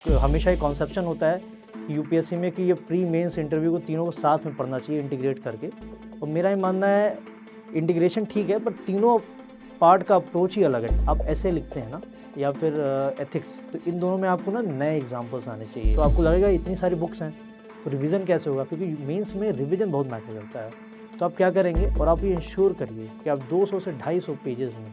हमेशा एक कॉन्सेप्शन होता है यूपीएससी में कि ये प्री मेंस इंटरव्यू को तीनों को साथ में पढ़ना चाहिए इंटीग्रेट करके। और मेरा ये मानना है इंटीग्रेशन ठीक है, पर तीनों पार्ट का अप्रोच ही अलग है। आप ऐसे लिखते हैं ना या फिर एथिक्स, तो इन दोनों में आपको ना नए एग्जाम्पल्स आने चाहिए। तो आपको लगेगा इतनी सारी बुक्स हैं तो रिवीजन कैसे होगा, क्योंकि मेंस में रिवीजन बहुत मैटर करता है। तो आप क्या करेंगे, और आप ये इंश्योर करिए कि आप 200 से 250 पेजेस में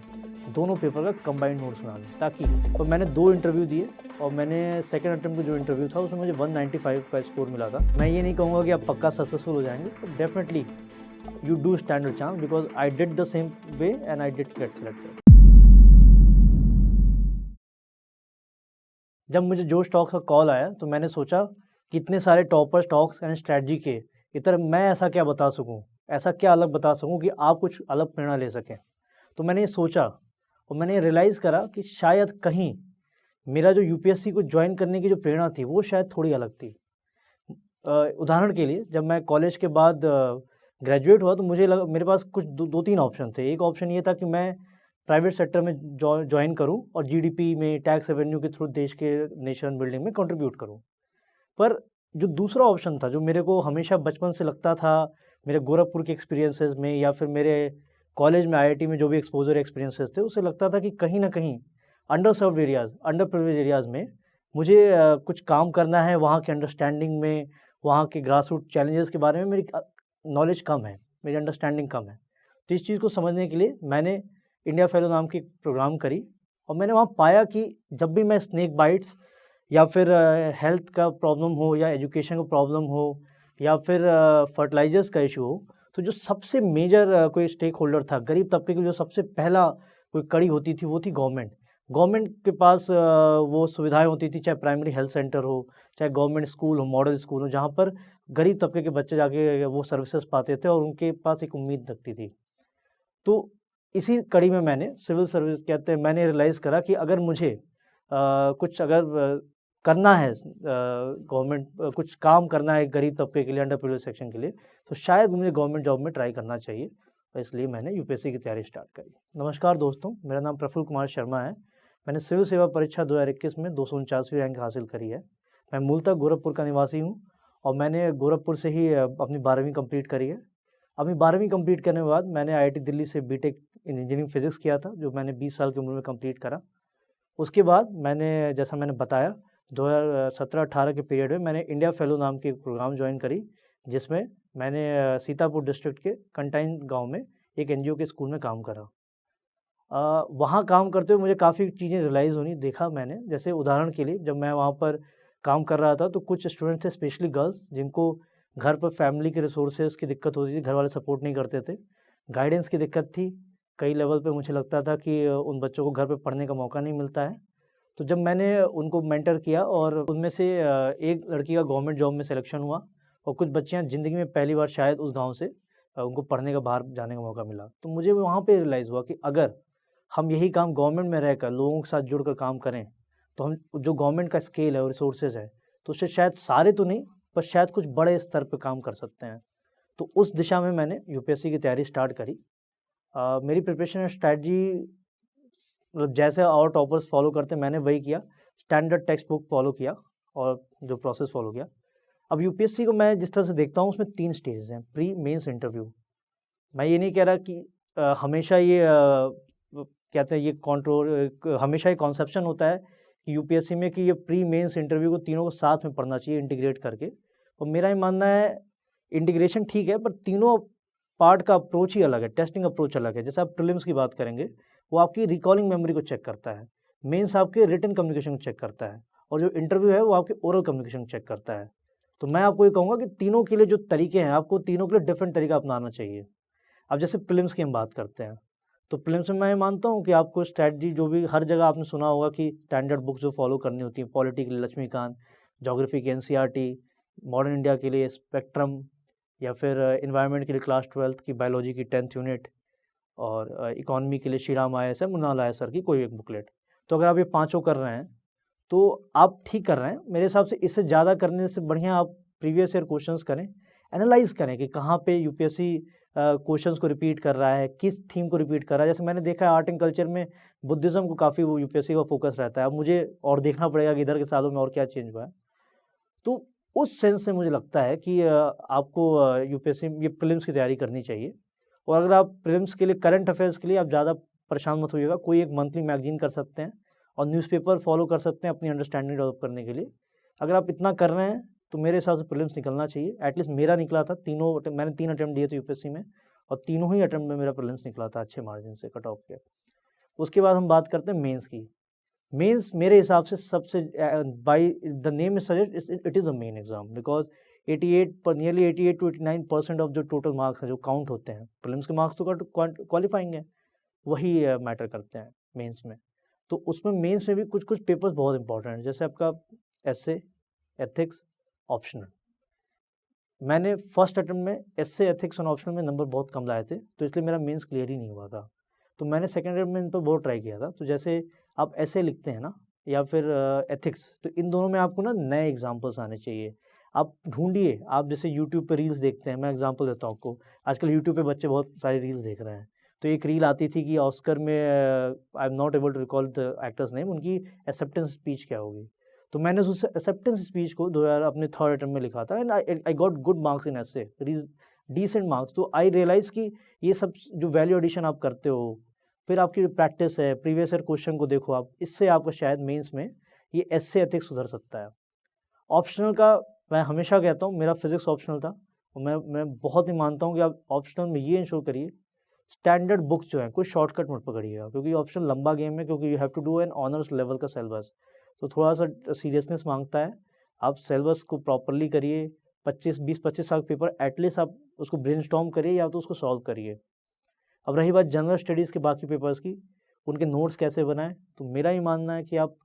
दोनों पेपर का कंबाइंड नोट्स बना लें, ताकि और मैंने 2 इंटरव्यू दिए और मैंने सेकंड अटेम्प्ट में जो इंटरव्यू था उसमें मुझे 195 का स्कोर मिला था। मैं ये नहीं कहूँगा कि आप पक्का सक्सेसफुल हो जाएंगे, but definitely you do stand a chance, because I did the same way and I did get selected. जब मुझे जोश टॉक्स का कॉल आया तो मैंने सोचा कि इतने सारे टॉपर्स टॉक्स एंड स्ट्रैटेजी के इधर मैं ऐसा क्या बता सकूं, ऐसा क्या अलग बता सकूं कि आप कुछ अलग प्रेरणा ले सकें। तो मैंने ये सोचा और मैंने रियलाइज़ करा कि शायद कहीं मेरा जो यूपीएससी को ज्वाइन करने की जो प्रेरणा थी वो शायद थोड़ी अलग थी। उदाहरण के लिए, जब मैं कॉलेज के बाद ग्रेजुएट हुआ तो मुझे लगा मेरे पास कुछ दो तीन ऑप्शन थे। एक ऑप्शन ये था कि मैं प्राइवेट सेक्टर में ज्वाइन करूं और जीडीपी में टैक्स रेवेन्यू के थ्रू देश के नेशन बिल्डिंग में कंट्रीब्यूट करूं। पर जो दूसरा ऑप्शन था, जो मेरे को हमेशा बचपन से लगता था, मेरे गोरखपुर के एक्सपीरियंसेस में या फिर मेरे कॉलेज में आईआईटी में जो भी एक्सपोजर एक्सपीरियंसेस थे, उससे लगता था कि कहीं ना कहीं under served areas, under privilege areas में मुझे कुछ काम करना है। वहाँ के अंडरस्टैंडिंग में, वहाँ के ग्रास रूट चैलेंजेस के बारे में मेरी नॉलेज कम है, मेरी अंडरस्टैंडिंग कम है। तो इस चीज़ को समझने के लिए मैंने इंडिया फेलो नाम की प्रोग्राम करी और मैंने वहाँ पाया कि जब भी मैं स्नेक बाइट्स या फिर हेल्थ का प्रॉब्लम हो या एजुकेशन का प्रॉब्लम हो या फिर फर्टिलाइजर्स का इशू हो, तो जो सबसे मेजर कोई स्टेक होल्डर था गरीब तबके के लिए, जो सबसे पहला कोई कड़ी होती थी वो थी गवर्नमेंट। गवर्नमेंट के पास वो सुविधाएं होती थी, चाहे प्राइमरी हेल्थ सेंटर हो, चाहे गवर्नमेंट स्कूल हो, मॉडल स्कूल हो, जहाँ पर गरीब तबके के बच्चे जाके वो सर्विसेज पाते थे और उनके पास एक उम्मीद लगती थी। तो इसी कड़ी में मैंने सिविल सर्विस कहते हैं, मैंने रियलाइज़ करा कि अगर मुझे कुछ अगर करना है, गवर्नमेंट कुछ काम करना है गरीब तबके के लिए, अंडर प्रिविलेज सेक्शन के लिए, तो शायद मुझे गवर्नमेंट जॉब में ट्राई करना चाहिए। और इसलिए मैंने यूपीएससी की तैयारी स्टार्ट करी। नमस्कार दोस्तों, मेरा नाम प्रफुल्ल कुमार शर्मा है। मैंने सिविल सेवा परीक्षा 2021 में 249वीं रैंक हासिल करी है। मैं मूलतः गोरखपुर का निवासी हूँ और मैंने गोरखपुर से ही अपनी 12वीं कंप्लीट करी है। अपनी 12वीं कंप्लीट करने के बाद मैंने आईआईटी दिल्ली से बीटेक इन इंजीनियरिंग फिजिक्स किया था, जो मैंने 20 साल की उम्र में कंप्लीट करा। उसके बाद मैंने, जैसा मैंने बताया, 2017-18 के पीरियड में मैंने इंडिया फेलो नाम की एक प्रोग्राम ज्वाइन करी, जिसमें मैंने सीतापुर डिस्ट्रिक्ट के कंटाइन गांव में एक एनजीओ के स्कूल में काम करा। वहाँ काम करते हुए मुझे काफ़ी चीज़ें रियलाइज़ होनी देखा मैंने। जैसे उदाहरण के लिए, जब मैं वहाँ पर काम कर रहा था तो कुछ स्टूडेंट थे, स्पेशली गर्ल्स, जिनको घर पर फैमिली के रिसोर्सेज की दिक्कत होती थी, घर वाले सपोर्ट नहीं करते थे, गाइडेंस की दिक्कत थी। कई लेवल पे मुझे लगता था कि उन बच्चों को घर पे पढ़ने का मौका नहीं मिलता है। तो जब मैंने उनको मेंटर किया और उनमें से एक लड़की का गवर्नमेंट जॉब में सिलेक्शन हुआ और कुछ बच्चियाँ ज़िंदगी में पहली बार शायद उस गाँव से उनको पढ़ने का, बाहर जाने का मौका मिला। तो मुझे वहाँ पे रियलाइज़ हुआ कि अगर हम यही काम गवर्नमेंट में रहकर लोगों के साथ जुड़कर काम करें, तो हम जो गवर्नमेंट का स्केल है और रिसोर्सेज है, तो उससे शायद सारे तो नहीं, पर शायद कुछ बड़े स्तर पे काम कर सकते हैं। तो उस दिशा में मैंने यूपीएससी की तैयारी स्टार्ट करी। मेरी प्रिपरेशन स्ट्रैटेजी मतलब जैसे और टॉपर्स फॉलो करते मैंने वही किया, स्टैंडर्ड टेक्स्ट बुक फॉलो किया और जो प्रोसेस फॉलो किया। अब यूपीएससी को मैं जिस तरह से देखता हूँ उसमें 3 स्टेजेस हैं, प्री, मेंस, इंटरव्यू। मैं ये नहीं कह रहा कि हमेशा ये कहते हैं ये हमेशा ये कॉन्सेप्शन होता है कि यूपीएससी में कि ये प्री मेंस इंटरव्यू को तीनों को साथ में पढ़ना चाहिए इंटीग्रेट करके। और मेरा ये मानना है इंटीग्रेशन ठीक है, पर तीनों पार्ट का अप्रोच ही अलग है, टेस्टिंग अप्रोच अलग है। जैसे आप प्रीलिम्स की बात करेंगे, वो आपकी रिकॉलिंग मेमोरी को चेक करता है, मेंस आपके रिटन कम्युनिकेशन को चेक करता है, और जो इंटरव्यू है वो आपके ओरल कम्युनिकेशन को चेक करता है। तो मैं आपको ये कहूँगा कि तीनों के लिए जो तरीके हैं, आपको तीनों के लिए डिफरेंट तरीका अपनाना चाहिए। अब जैसे प्रीलिम्स की हम बात करते हैं, तो प्रीलिम्स में मैं मानता हूँ कि आपको स्ट्रैटेजी, जो भी हर जगह आपने सुना होगा कि स्टैंडर्ड बुक्स जो फॉलो करनी होती हैं, पॉलिटी के लिए लक्ष्मीकांत, ज्योग्राफी की एनसीईआरटी, मॉडर्न इंडिया के लिए स्पेक्ट्रम, या फिर एनवायरनमेंट के लिए क्लास 12th की बायोलॉजी की 10th यूनिट, और इकोनॉमी के लिए श्री राम आया सर, मुन्ना लाया सर की कोई एक बुकलेट। तो अगर आप ये पाँचों कर रहे हैं तो आप ठीक कर रहे हैं। मेरे हिसाब से इससे ज़्यादा करने से बढ़िया आप प्रीवियस ईयर क्वेश्चंस करें, एनालाइज करें कि कहाँ पे यूपीएससी क्वेश्चंस को रिपीट कर रहा है, किस थीम को रिपीट कर रहा है। जैसे मैंने देखा है आर्ट एंड कल्चर में बुद्धिज़्म को काफ़ी वो यूपीएससी का फोकस रहता है। अब मुझे और देखना पड़ेगा कि इधर के सालों में और क्या चेंज हुआ है। तो उस सेंस से मुझे लगता है कि आपको यूपीएससी ये प्रीलिम्स की तैयारी करनी चाहिए। और अगर आप प्रीलिम्स के लिए, करंट अफेयर्स के लिए आप ज़्यादा परेशान मत होइएगा। कोई एक मंथली मैगजीन कर सकते हैं और न्यूज़पेपर फॉलो कर सकते हैं अपनी अंडरस्टैंडिंग डेवलप करने के लिए। अगर आप इतना कर रहे हैं तो मेरे हिसाब से प्रीलिम्स निकलना चाहिए। एटलीस्ट मेरा निकला था, मैंने 3 अटेम्प्ट दिए थे यूपीएससी में और तीनों ही अटेम्प्ट में मेरा प्रीलिम्स निकला था अच्छे मार्जिन से, कट ऑफ के। उसके बाद हम बात करते हैं मेंस की। मेंस मेरे हिसाब से सबसे by the name suggest it is a main exam, because 88 पर नियरली 88 to 89% ऑफ जो टोटल मार्क्स हैं जो काउंट होते हैं, प्रीलिम्स के मार्क्स तो क्वालिफाइंग है, वही मैटर करते हैं मेंस में। तो उसमें मेंस में भी कुछ कुछ पेपर्स बहुत इंपॉर्टेंट हैं, जैसे आपका एसे, एथिक्स, ऑप्शनल। मैंने फर्स्ट अटेम्प्ट में एसे, एथिक्स और ऑप्शनल में नंबर बहुत कम लाए थे, तो इसलिए मेरा मेंस क्लियर ही नहीं हुआ था। तो मैंने सेकेंड अटेम्प्ट में इन पर बहुत ट्राई किया था। तो जैसे आप ऐसे लिखते हैं ना, या फिर एथिक्स, तो इन दोनों में आपको ना नए एग्जाम्पल्स आने चाहिए। आप ढूंढिए, आप जैसे यूट्यूब पे रील्स देखते हैं, मैं एग्जांपल देता हूँ आपको। आजकल यूट्यूब पे बच्चे बहुत सारी रील्स देख रहे हैं। तो एक रील आती थी कि ऑस्कर में, I am not able to recall the actor's name, उनकी एक्सेप्टेंस स्पीच क्या होगी। तो मैंने उस एक्सेप्टेंस स्पीच को 2000 अपने थर्ड अटेम्प्ट में लिखा था, and I got good marks in essay, decent marks. तो आई रियलाइज़ कि ये सब जो वैल्यू एडिशन आप करते हो, फिर आपकी जो प्रैक्टिस है, प्रीवियस ईयर क्वेश्चन को देखो आप, इससे आपका शायद मेंस में ये एसे, एथिक्स सुधर सकता है। ऑप्शनल का मैं हमेशा कहता हूँ, मेरा फिजिक्स ऑप्शनल था और मैं बहुत ही मानता हूँ कि आप ऑप्शनल में ये इंश्योर करिए, स्टैंडर्ड बुक जो है कोई शॉर्टकट मत पकड़िएगा, क्योंकि ऑप्शनल लंबा गेम है, क्योंकि you have to do an honours level का सिलेबस। तो थोड़ा सा सीरियसनेस मांगता है। आप सिलेबस को प्रॉपरली करिए, 25 साल पेपर एटलीस्ट आप उसको ब्रेनस्टॉर्म करिए या तो उसको सॉल्व करिए। अब रही बात जनरल स्टडीज़ के बाकी पेपर्स की, उनके नोट्स कैसे बनाएं, तो मेरा ही मानना है कि आप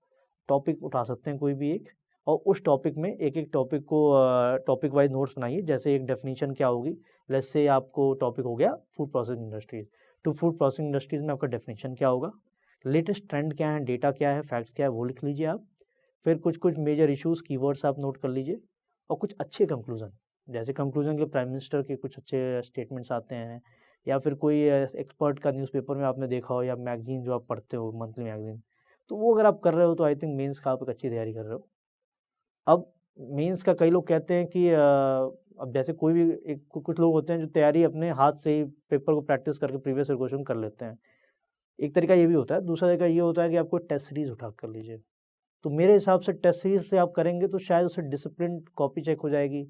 टॉपिक उठा सकते हैं कोई भी एक, और उस टॉपिक में एक एक टॉपिक को टॉपिक वाइज नोट्स बनाइए। जैसे एक डेफिनेशन क्या होगी, लेट्स से आपको टॉपिक हो गया फूड प्रोसेसिंग इंडस्ट्रीज, तो फूड प्रोसेसिंग इंडस्ट्रीज में आपका डेफिनेशन क्या होगा, लेटेस्ट ट्रेंड क्या है, डेटा क्या है, फैक्ट्स क्या है, वो लिख लीजिए आप। फिर कुछ कुछ मेजर इश्यूज़, कीवर्ड्स आप नोट कर लीजिए, और कुछ अच्छे कंक्लूजन, जैसे कंक्लूजन के प्राइम मिनिस्टर के कुछ अच्छे स्टेटमेंट्स आते हैं, या फिर कोई एक्सपर्ट का न्यूज़पेपर में आपने देखा हो, या मैगजीन जो आप पढ़ते हो, मंथली मैगजीन, तो वो अगर आप कर रहे हो तो आई थिंक मेंस का आप एक अच्छी तैयारी कर रहे हो। अब मेंस का कई लोग कहते हैं कि अब जैसे कोई भी कुछ लोग होते हैं जो तैयारी अपने हाथ से ही पेपर को प्रैक्टिस करके प्रीवियस ईयर क्वेश्चन कर लेते हैं। एक तरीका ये भी होता है, दूसरा तरीका ये होता है कि आपको टेस्ट सीरीज़ उठा कर लीजिए। तो मेरे हिसाब से टेस्ट सीरीज़ से आप करेंगे तो शायद उससे डिसिप्लिन कॉपी चेक हो जाएगी।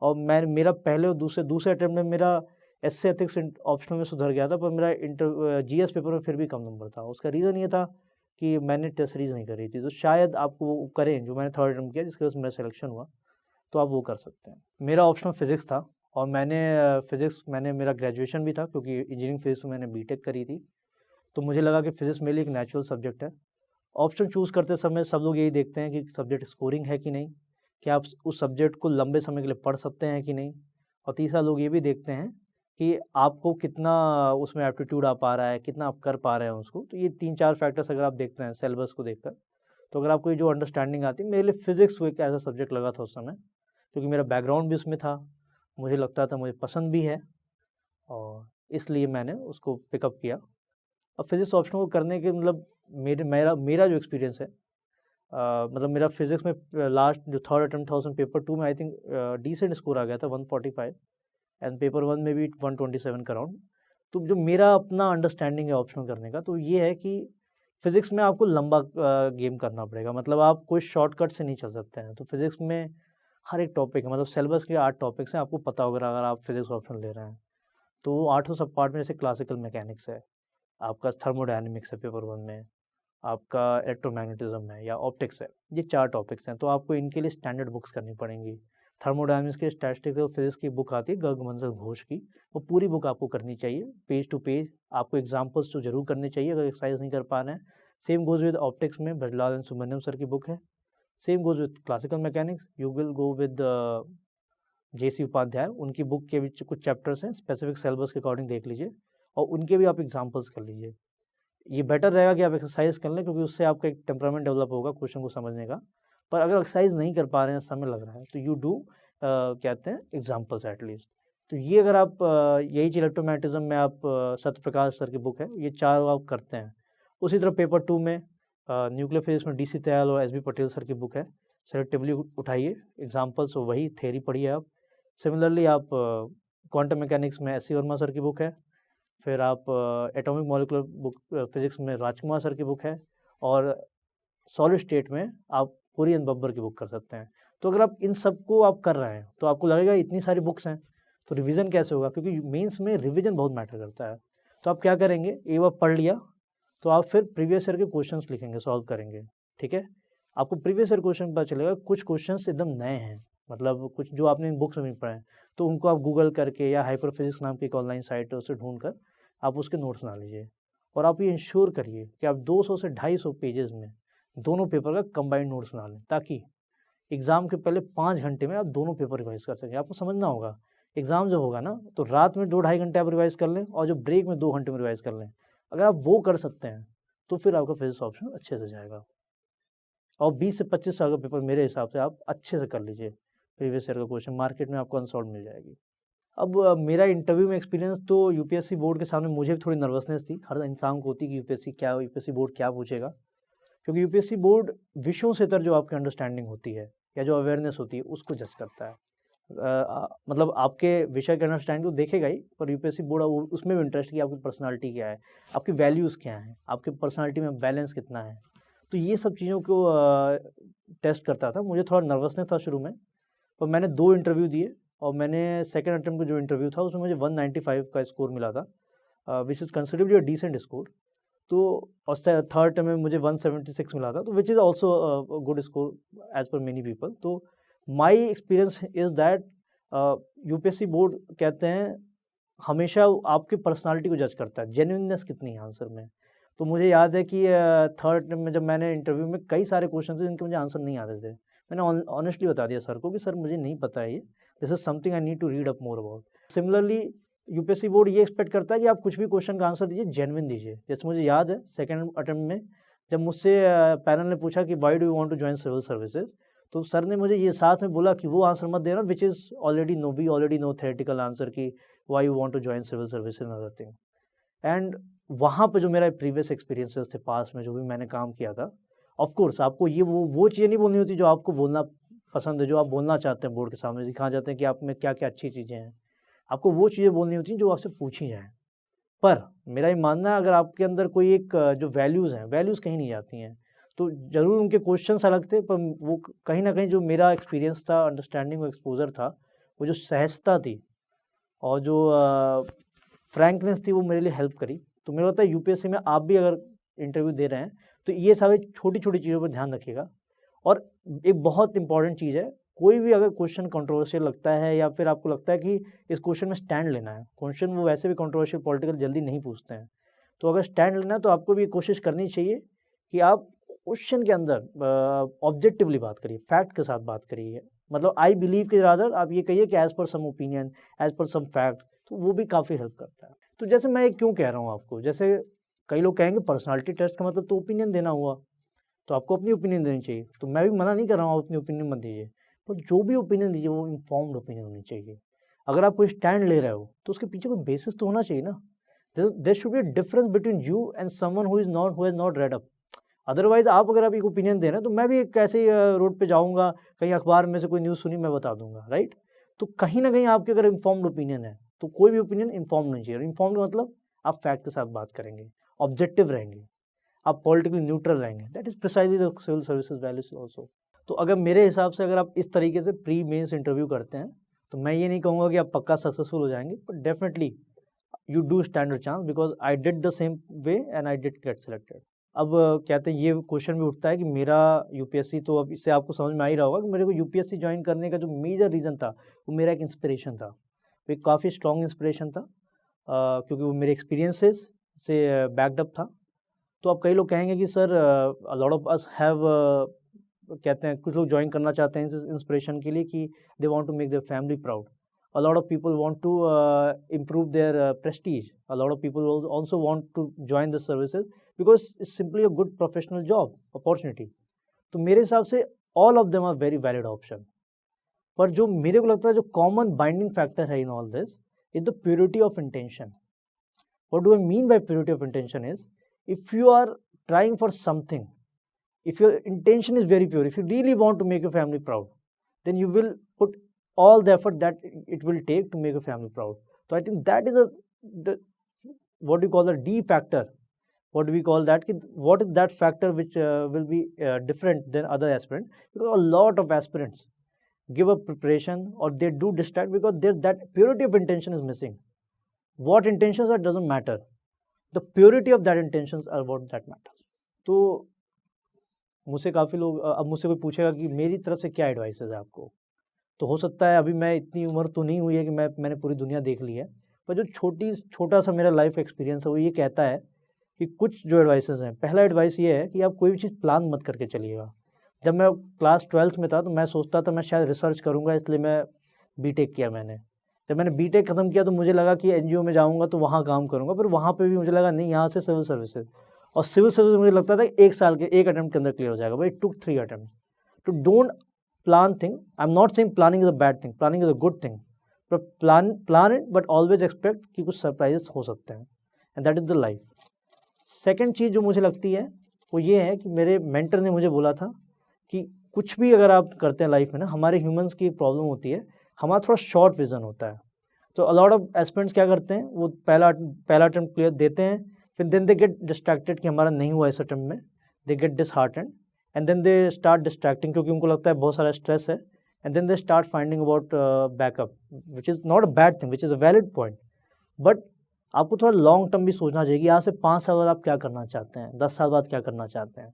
और मेरा पहले और दूसरे अटेम्प्ट में मेरा एसए, एथिक्स ऑप्शनल में सुधर गया था, पर मेरा जीएस पेपर में फिर भी कम नंबर था। उसका रीज़न ये था कि मैंने टेस्ट सीरीज़ नहीं करी थी। तो शायद आपको वो करें जो मैंने थर्ड अटेम्प्ट किया, जिसकी वजह से मेरा सिलेक्शन हुआ, तो आप वो कर सकते हैं। मेरा ऑप्शनल फिज़िक्स था, और मेरा ग्रेजुएशन भी था, क्योंकि इंजीनियरिंग फिज़िक्स में मैंने बीटेक करी थी। तो मुझे लगा कि फिज़िक्स मेरे लिए एक नेचुरल सब्जेक्ट है। ऑप्शन चूज़ करते समय सब लोग यही देखते हैं कि सब्जेक्ट स्कोरिंग है कि नहीं, क्या आप उस सब्जेक्ट को लंबे समय के लिए पढ़ सकते हैं कि नहीं, और तीसरा लोग ये भी देखते हैं कि आपको कितना उसमें एप्टीट्यूड आ पा रहा है, कितना आप कर पा रहे हैं उसको। तो ये 3-4 फैक्टर्स अगर आप देखते हैं सिलेबस को देखकर, तो अगर आपको ये जो अंडरस्टैंडिंग आती है, मेरे लिए फिज़िक्स वो एक ऐसा सब्जेक्ट लगा था उस समय, क्योंकि मेरा बैकग्राउंड भी उसमें था, मुझे लगता था मुझे पसंद भी है, और इसलिए मैंने उसको पिकअप किया। अब फिज़िक्स ऑप्शन को करने के मतलब मेरा जो एक्सपीरियंस है, मतलब मेरा फिज़िक्स में लास्ट जो थर्ड अटेम्प्ट था उसमें पेपर 2 में आई थिंक डिसेंट स्कोर आ गया था, 145, एंड पेपर 1 में भी 127 का अराउंड। तो जो मेरा अपना अंडरस्टैंडिंग है ऑप्शनल करने का, तो ये है कि फिज़िक्स में आपको लंबा गेम करना पड़ेगा, मतलब आप कोई शॉर्टकट से नहीं चल सकते हैं। तो फिज़िक्स में हर एक टॉपिक है, मतलब सिलेबस के 8 टॉपिक्स हैं, आपको पता होगा अगर आप फिज़िक्स ऑप्शनल ले रहे हैं। तो वो 8 सब पार्ट में, जैसे क्लासिकल मैकेनिक्स है, आपका थर्मोडायनेमिक्स है पेपर 1 में, आपका इलेक्ट्रोमैग्नेटिज्म है या ऑप्टिक्स है, ये 4 टॉपिक्स हैं। तो आपको इनके लिए स्टैंडर्ड बुक्स करनी पड़ेंगी। थर्मोडायनेमिक्स की स्टैटिस्टिकल फिजिक्स की बुक आती है गर्ग मंजर घोष की, वो पूरी बुक आपको करनी चाहिए, पेज टू पेज। आपको एग्जाम्पल्स तो जरूर करने चाहिए अगर एक्सरसाइज नहीं कर पा रहे हैं। सेम गोज विद ऑप्टिक्स में भजलाल एंड सुब्रमण्यम सर की बुक है। Same goes with classical mechanics, you will go with JC Upadhyay, उनकी बुक के भी कुछ चैप्टर्स हैं, स्पेसिफिक सिलेबस के अकॉर्डिंग देख लीजिए, और उनके भी आप एग्जाम्पल्स कर लीजिए। ये बेटर रहेगा कि आप एक्सरसाइज कर लें, क्योंकि उससे आपका एक टेम्परामेंट डेवलप होगा क्वेश्चन को समझने का। पर अगर एक्सरसाइज नहीं कर पा रहे हैं, समय लग रहा है, तो यू डू कहते हैं एग्जाम्पल्स एटलीस्ट। तो ये अगर आप यही चीज इलेक्ट्रोमैग्नेटिज्म में आप सत्य प्रकाश सर की बुक है, ये 4 आप करते हैं। उसी तरह पेपर 2 में न्यूक्लियर फिजिक्स में DC दयाल और SB पटेल सर की बुक है, सेलेक्टिवली उठाइए, एग्जाम्पल्स वही, थेरी पढ़िए आप। सिमिलरली आप क्वांटम मैकेनिक्स में SC वर्मा सर की बुक है, फिर आप एटॉमिक मॉलिक्यूलर बुक फिजिक्स में राजकुमार सर की बुक है, और सॉलिड स्टेट में आप पूरी एन बब्बर की बुक कर सकते हैं। तो अगर आप इन सबको आप कर रहे हैं तो आपको लगेगा इतनी सारी बुक्स हैं तो रिवीजन कैसे होगा, क्योंकि मेंस में रिवीजन बहुत मैटर करता है। तो आप क्या करेंगे, एक बार पढ़ लिया तो आप फिर प्रीवियस ईयर के क्वेश्चंस लिखेंगे, सॉल्व करेंगे, ठीक है। आपको प्रीवियस ईयर क्वेश्चन पता चलेगा, कुछ क्वेश्चंस एकदम नए हैं, मतलब कुछ जो आपने बुक्स में नहीं पढ़े हैं, तो उनको आप गूगल करके या हाइपर फिजिक्स नाम की एक ऑनलाइन साइट है उससे ढूंढ कर आप उसके नोट्स बना लीजिए। और आप ये इंश्योर करिए कि आप 200 से 250 पेजेस में दोनों पेपर का कंबाइंड नोट्स बना लें, ताकि एग्ज़ाम के पहले 5 घंटे में आप दोनों पेपर रिवाइज़ कर सकें। आपको समझना होगा, एग्ज़ाम जब होगा ना तो रात में 2 ढाई घंटे आप रिवाइज़ कर लें, और जो ब्रेक में 2 घंटे में रिवाइज़ कर लें। अगर आप वो कर सकते हैं तो फिर आपका फिजिक्स ऑप्शन अच्छे से जाएगा। और 20 से 25 साल का पेपर मेरे हिसाब से आप अच्छे से कर लीजिए। प्रीवियस ईयर का क्वेश्चन मार्केट में आपको अनसॉल्व मिल जाएगी। अब मेरा इंटरव्यू में एक्सपीरियंस तो यूपीएससी बोर्ड के सामने मुझे भी थोड़ी नर्वसनेस थी, हर इंसान को होती कि यूपीएससी बोर्ड क्या पूछेगा, क्योंकि यूपीएससी बोर्ड विषयों से इतर जो आपकी अंडरस्टैंडिंग होती है या जो अवेयरनेस होती है उसको जज करता है। मतलब आपके विषय के अंडरस्टैंडिंग तो देखेगा ही, पर यूपीएससी बोर्ड उसमें भी इंटरेस्ट कि आपकी पर्सनालिटी क्या है, आपकी वैल्यूज़ क्या हैं, आपकी पर्सनालिटी में बैलेंस कितना है। तो ये सब चीज़ों को टेस्ट करता था। मुझे थोड़ा नर्वसनेस था शुरू में, पर मैंने 2 इंटरव्यू दिए और मैंने सेकंड अटेम्प्ट का जो इंटरव्यू था उसमें मुझे 195 का स्कोर मिला था, which is considerably a decent score. तो और थर्ड अटेम्प्ट में मुझे 176 मिला था, तो which is also good score as per many people. तो my experience is that UPSC board कहते हैं हमेशा आपकी पर्सनालिटी को जज करता है, जेन्युइननेस कितनी है आंसर में। तो मुझे याद है कि थर्ड में जब मैंने इंटरव्यू में कई सारे क्वेश्चन थे जिनके मुझे आंसर नहीं आते थे, मैंने ऑनेस्टली बता दिया सर को कि सर मुझे नहीं पता है ये, this is something I need to read up more about. Similarly UPSC board ये एक्सपेक्ट करता है कि आप कुछ भी क्वेश्चन का आंसर दीजिए, जेन्युइन दीजिए। जैसे मुझे याद है सेकंड अटेम्प्ट में जब मुझसे पैनल ने पूछा कि why do you want to join civil services, तो सर ने मुझे ये साथ में बोला कि वो आंसर मत देना which is already no theoretical answer की why you want to join civil services and other thing. And वहाँ पे जो मेरा प्रीवियस एक्सपीरियंसेस थे पास में जो भी मैंने काम किया था, ऑफ कोर्स आपको ये वो चीज़ें नहीं बोलनी होती जो आपको बोलना पसंद है, जो आप बोलना चाहते हैं बोर्ड के सामने, सिखाना चाहते हैं कि आप में क्या-क्या अच्छी चीज़ें हैं। आपको वो चीज़ें बोलनी होती हैं जो आपसे पूछी जाएँ। पर मेरा ये मानना है अगर आपके अंदर कोई एक जो वैल्यूज़ हैं, वैल्यूज़ कहीं नहीं जाती हैं। तो ज़रूर उनके क्वेश्चन्स अलग थे, पर वो कहीं न कहीं जो मेरा एक्सपीरियंस था, अंडरस्टैंडिंग और एक्सपोज़र था, वो जो सहजता थी और जो फ्रैंकनेस थी वो मेरे लिए हेल्प करी। तो मुझे लगता है यूपीएससी में आप भी अगर इंटरव्यू दे रहे हैं तो ये सारी छोटी-छोटी चीज़ों पर ध्यान रखिएगा। और एक बहुत इंपॉर्टेंट चीज़ है, कोई भी अगर क्वेश्चन कंट्रोवर्शियल लगता है या फिर आपको लगता है कि इस क्वेश्चन में स्टैंड लेना है, क्वेश्चन वो वैसे भी कंट्रोवर्शियल पॉलिटिकल जल्दी नहीं पूछते हैं। तो अगर स्टैंड लेना है तो आपको भी कोशिश करनी चाहिए कि आप क्वेश्चन के अंदर ऑब्जेक्टिवली बात करिए, फैक्ट के साथ बात करिए। मतलब आई बिलीव के रादर आप ये कहिए कि एज़ पर सम ओपिनियन, एज़ पर सम फैक्ट, तो वो भी काफ़ी हेल्प करता है। तो जैसे मैं ये क्यों कह रहा हूँ आपको, जैसे कई लोग कहेंगे पर्सनैलिटी टेस्ट का मतलब तो ओपिनियन देना हुआ, तो आपको अपनी ओपिनियन देनी चाहिए। तो मैं भी मना नहीं कर रहा हूँ आप अपनी ओपिनियन मत दीजिए, पर जो भी ओपिनियन दीजिए वो इन्फॉर्म्ड ओपिनियन होनी चाहिए। अगर आप कोई स्टैंड ले रहे हो तो उसके पीछे कोई बेसिस तो होना चाहिए ना। There should be a difference between you and someone who has not read up. Otherwise आप एक ओपिनियन दे रहे हैं तो मैं भी एक ऐसे ही रोड पे जाऊँगा, कहीं अखबार में से कोई न्यूज़ सुनी मैं बता दूँगा, राइट? तो कहीं न कहीं आपकी अगर इन्फॉर्म्ड ओपिनियन है, तो कोई भी ओपिनियन इन्फॉर्म्ड होनी चाहिए। इन्फॉर्म्ड मतलब आप फैक्ट के साथ बात करेंगे, ऑब्जेक्टिव रहेंगे, आप पॉलिटिकली न्यूट्रल रहेंगे। That is precisely the civil services values also. तो अगर मेरे हिसाब से अगर आप इस तरीके से प्री मेंस इंटरव्यू करते हैं, तो मैं ये नहीं कहूँगा कि आप पक्का सक्सेसफुल हो जाएँगे, but definitely you do stand a chance because I did the same way and I did get selected. अब कहते हैं ये क्वेश्चन भी उठता है कि मेरा यूपीएससी, तो अब इससे आपको समझ में आ ही रहा होगा कि मेरे को यूपीएससी ज्वाइन करने का जो मेजर रीज़न था, वो मेरा एक इंस्पिरेशन था। वो एक काफ़ी स्ट्रॉन्ग इंस्पिरेशन था, क्योंकि वो मेरे एक्सपीरियंसेस से बैक्ड अप था। तो अब कई लोग कहेंगे कि sir a lot of us have, कहते हैं कुछ लोग ज्वाइन करना चाहते हैं इस इंस्पिरेशन के लिए कि they want to make their family proud. A lot of people want to improve their prestige. A lot of people also want to join the services because it's simply a good professional job opportunity. तो मेरे हिसाब से all of them are very valid option. पर जो मेरे को लगता है जो कॉमन बाइंडिंग फैक्टर है in all this is the purity of intention. What do I mean by purity of intention is, if you are trying for something, if your intention is very pure, if you really want to make your family proud, then you will put all the effort that it will take to make your family proud. So I think that is the what do you call the D factor. What do we call that? What is that factor which will be different than other aspirants? Because a lot of aspirants give up preparation or they do distract because that purity of intention is missing. What intentions are doesn't matter. The purity of that intentions are what that matters. तो मुझसे काफ़ी लोग अब मुझसे कोई पूछेगा कि मेरी तरफ से क्या एडवाइस है आपको, तो हो सकता है अभी मैं इतनी उम्र तो नहीं हुई है कि मैंने पूरी दुनिया देख ली है, पर जो छोटा सा मेरा लाइफ एक्सपीरियंस है वो ये कहता है कि कुछ जो एडवाइसेस हैं. पहला एडवाइस ये है कि आप कोई भी चीज़ प्लान मत करके चलिएगा. जब मैं क्लास 12th में था तो मैं सोचता था मैं शायद रिसर्च करूँगा, इसलिए मैं बीटेक किया. जब मैंने बीटेक ख़त्म किया तो मुझे लगा कि एनजीओ में जाऊँगा तो वहाँ काम करूँगा, पर वहाँ पे भी मुझे लगा नहीं, यहाँ से सिविल सर्विसेज, और सिविल सर्विस मुझे लगता था 1 साल के 1 अटेम्प्ट के अंदर क्लियर हो जाएगा. But it took 3 attempt. तो don't plan thing. I am not saying planning is a bad thing, planning is a good thing, but plan it but always expect कि कुछ सरप्राइजेस हो सकते हैं, and that is the life. Second चीज़ जो मुझे लगती है वो ये है कि मेरे मेंटर ने मुझे बोला था कि कुछ भी अगर आप करते हैं लाइफ में ना, हमारे ह्यूमंस की प्रॉब्लम होती है, हमारा थोड़ा शॉर्ट विजन होता है. तो अ लॉट ऑफ एस्पिरेंट्स क्या करते हैं, वो पहला अटेम्प्ट क्लियर देते हैं, फिर देन दे गेट डिस्ट्रैक्टेड कि हमारा नहीं हुआ इस अटेम्प्ट में, they get disheartened and then they start distracting क्योंकि उनको लगता है बहुत सारा स्ट्रेस है, and then they start finding about backup, which is not a bad thing, which is a valid point. But आपको थोड़ा लॉन्ग टर्म भी सोचना चाहिए कि यहाँ से 5 साल बाद आप क्या करना चाहते हैं, 10 साल बाद क्या करना चाहते हैं.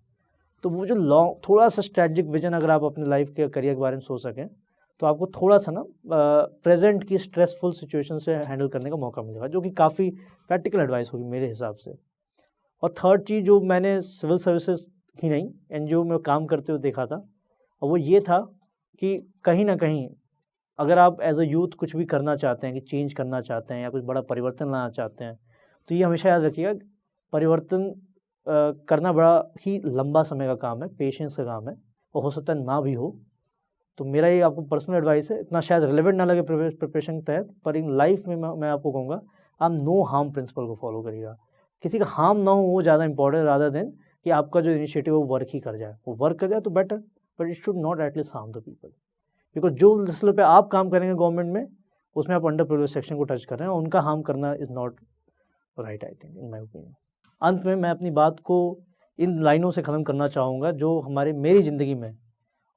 तो वो जो थोड़ा सा स्ट्रेटजिक विजन अगर आप अपने लाइफ के करियर के बारे में सोच सकें तो आपको थोड़ा सा ना प्रेजेंट की स्ट्रेसफुल सिचुएशन से हैंडल करने का मौका मिलेगा, जो कि काफ़ी प्रैक्टिकल एडवाइस होगी मेरे हिसाब से. और थर्ड चीज़ जो मैंने सिविल सर्विसेज ही नहीं एनजीओ में काम करते हुए देखा था, और वो ये था कि कहीं ना कहीं अगर आप एज अ यूथ कुछ भी करना चाहते हैं, कि चेंज करना चाहते हैं या कुछ बड़ा परिवर्तन लाना चाहते हैं, तो ये हमेशा याद रखिएगा, परिवर्तन करना बड़ा ही लंबा समय का काम है, पेशेंस का काम है, और हो सकता है ना भी हो. तो मेरा ये आपको पर्सनल एडवाइस है, इतना शायद रिलेवेंट ना लगे प्रिपरेशन के तहत, पर इन लाइफ में मैं आपको कहूँगा आप नो हार्म प्रिंसिपल को फॉलो करिएगा. किसी का हार्म ना हो वो ज़्यादा इंपॉर्टेंट रादर देन कि आपका जो इनिशिएटिव वो वर्क ही कर जाए. वो वर्क कर जाए तो better, but it should not at least harm the people. Because जो मसले पे आप काम करेंगे गवर्नमेंट में, उसमें आप अंडर प्रिविलेज सेक्शन को टच कर रहे हैं, और उनका हार्म करना is not right, I think, in my opinion. अंत में मैं अपनी बात को इन लाइनों से ख़त्म करना चाहूँगा जो मेरी ज़िंदगी में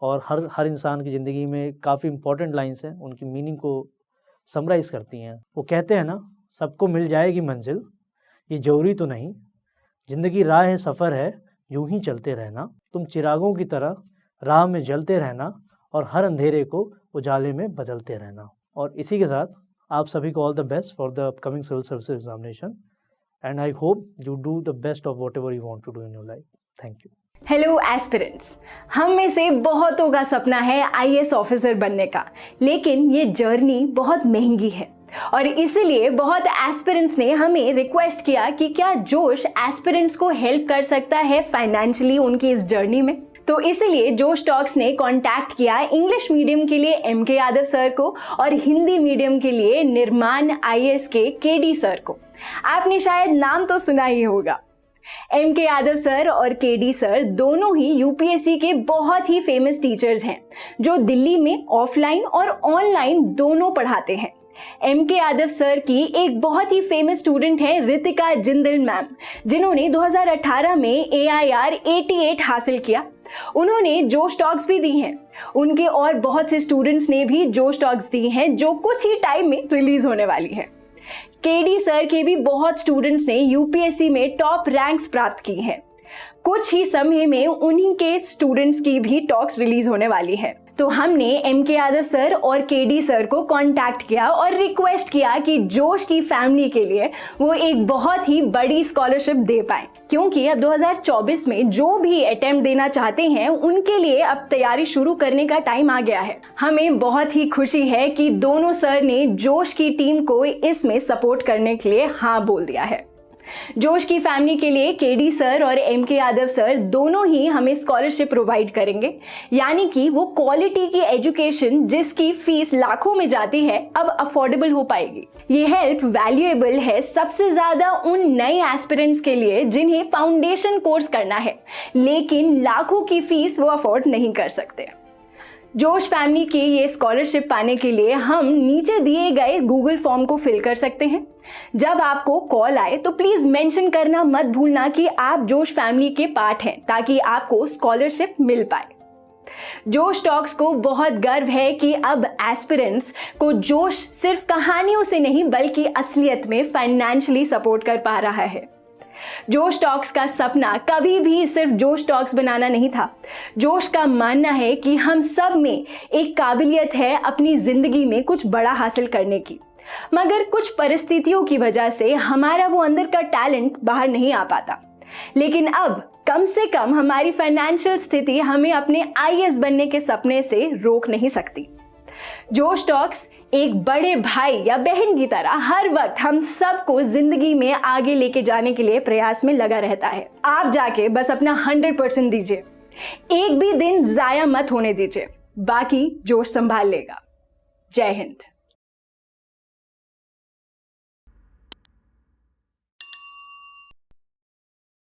और हर इंसान की ज़िंदगी में काफ़ी इंपॉर्टेंट लाइन्स हैं, उनकी मीनिंग को समराइज़ करती हैं. वो कहते हैं ना, सबको मिल जाएगी मंजिल, ये ज़रूरी तो नहीं, ज़िंदगी राह है, सफ़र है, यूं ही चलते रहना, तुम चिरागों की तरह राह में जलते रहना और हर अंधेरे को उजाले में बदलते रहना. और इसी के साथ आप सभी को all the best for the upcoming civil services examination, and I hope you do the best of whatever you want to do in your life. Thank you. Hello aspirants, हम में से बहुतों का सपना है आईएएस ऑफिसर बनने का, लेकिन ये जर्नी बहुत महंगी है और इसीलिए बहुत एस्पिरेंट्स ने हमें रिक्वेस्ट किया कि क्या जोश एस्पिरेंट्स को हेल्प कर सकता है फाइनेंशियली उनकी इस जर्नी में. तो इसीलिए जोश टॉक्स ने कांटेक्ट किया इंग्लिश मीडियम के लिए एमके यादव सर को और हिंदी मीडियम के लिए निर्माण आईएएस के केडी सर को. आपने शायद नाम तो सुना ही होगा. एमके यादव सर और केडी सर दोनों ही यूपीएससी के बहुत ही फेमस टीचर्स हैं जो दिल्ली में ऑफलाइन और ऑनलाइन दोनों पढ़ाते हैं. एमके यादव सर की एक बहुत ही फेमस स्टूडेंट है रितिका जिंदल मैम, जिन्होंने 2018 में AIR 88 हासिल किया. उन्होंने जोश टॉक्स भी दी हैं. उनके और बहुत से स्टूडेंट्स ने भी जोश टॉक्स दी हैं जो कुछ ही टाइम में रिलीज होने वाली है. केडी सर के भी बहुत स्टूडेंट्स ने यूपीएससी में टॉप रैंक्स प्राप्त की हैं. कुछ ही समय में उन्हीं के स्टूडेंट्स की भी टॉक्स रिलीज होने वाली है. तो हमने एमके यादव सर और केडी सर को कांटेक्ट किया और रिक्वेस्ट किया कि जोश की फैमिली के लिए वो एक बहुत ही बड़ी स्कॉलरशिप दे पाए, क्योंकि अब 2024 में जो भी अटेम्प्ट देना चाहते हैं उनके लिए अब तैयारी शुरू करने का टाइम आ गया है. हमें बहुत ही खुशी है कि दोनों सर ने जोश की टीम को इसमें सपोर्ट करने के लिए हाँ बोल दिया है. जोश की फैमिली के लिए केडी सर और एमके यादव सर दोनों ही हमें स्कॉलरशिप प्रोवाइड करेंगे, यानी कि वो क्वालिटी की एजुकेशन जिसकी फीस लाखों में जाती है अब अफोर्डेबल हो पाएगी। ये हेल्प वैल्यूएबल है सबसे ज्यादा उन नए एस्पिरेंट्स के लिए जिन्हें फाउंडेशन कोर्स करना है लेकिन लाखों की फीस वो अफोर्ड नहीं कर सकते। जोश फैमिली की ये स्कॉलरशिप पाने के लिए हम नीचे दिए गए गूगल फॉर्म को फिल कर सकते हैं। जब आपको कॉल आए तो प्लीज मेंशन करना मत भूलना कि आप जोश फैमिली के पार्ट हैं ताकि आपको स्कॉलरशिप मिल पाए। जोश टॉक्स को बहुत गर्व है कि अब एस्पिरेंट्स को जोश सिर्फ कहानियों से नहीं बल्कि असलियत में फाइनेंशियली सपोर्ट कर पा रहा है। जोश टॉक्स का सपना कभी भी सिर्फ जोश टॉक्स बनाना नहीं था। जोश का मानना है कि हम सब में एक काबिलियत है अपनी जिंदगी में कुछ बड़ा हासिल करने की, मगर कुछ परिस्थितियों की वजह से हमारा वो अंदर का टैलेंट बाहर नहीं आ पाता। लेकिन अब कम से कम हमारी फाइनेंशियल स्थिति हमें अपने आईएएस बनने के सपने से रोक नहीं सकती। जोश टॉक्स एक बड़े भाई या बहन की तरह हर वक्त हम सबको जिंदगी में आगे लेके जाने के लिए प्रयास में लगा रहता है। आप जाके बस अपना 100% दीजिए, एक भी दिन जाया मत होने दीजिए, बाकी जोश संभाल लेगा। जय हिंद।